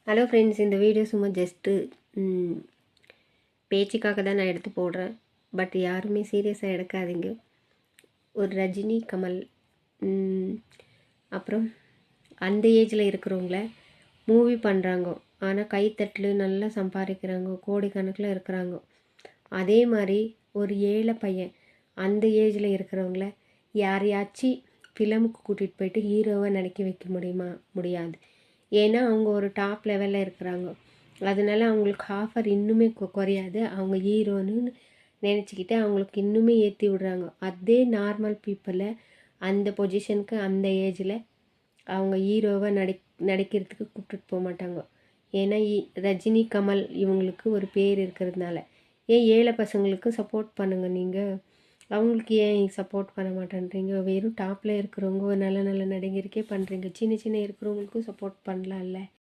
Hello friends, இந்த video சும்மா just பேச்சுக்காக தான் நான் எடுத்து போடுறேன். பட் யாருமே சீரியஸாக எடுக்காதீங்க. ஒரு ரஜினி, கமல் அப்புறம் அந்த ஏஜில் இருக்கிறவங்கள மூவி பண்ணுறாங்க. ஆனால் கைத்தட்டல் நல்லா சம்பாதிக்கிறாங்க, கோடிக்கணக்கில் இருக்கிறாங்க. அதே மாதிரி ஒரு ஏழை பையன் அந்த ஏஜில் இருக்கிறவங்கள யாரையாச்சும் ஃபிலிமுக்கு கூட்டிகிட்டு போயிட்டு ஹீரோவை நடிக்க வைக்க முடியுமா? முடியாது. ஏன்னா அவங்க ஒரு டாப் லெவலில் இருக்கிறாங்க. அதனால அவங்களுக்கு ஆஃபர் இன்னுமே குறையாது. அவங்க ஹீரோன்னு நினச்சிக்கிட்டு அவங்களுக்கு இன்னுமே ஏற்றி விடுறாங்க. அதே நார்மல் பீப்புளை அந்த பொசிஷனுக்கு அந்த ஏஜில் அவங்க ஹீரோவை நடிக்கிறதுக்கு கூப்பிட்டுட்டு போக மாட்டாங்க. ஏன்னா ரஜினி, கமல் இவங்களுக்கு ஒரு பேர் இருக்கிறதுனால. ஏன் ஏழை பசங்களுக்கு சப்போர்ட் பண்ணுங்கள் நீங்கள், அவங்களுக்கு ஏன் சப்போர்ட் பண்ண மாட்டேன்றீங்க? வெறும் டாப்பில் இருக்கிறவங்க நல்ல நல்ல நடிகருக்கே பண்ணுறீங்க, சின்ன சின்ன இருக்கிறவங்களுக்கும் சப்போர்ட் பண்ணலாம்ல.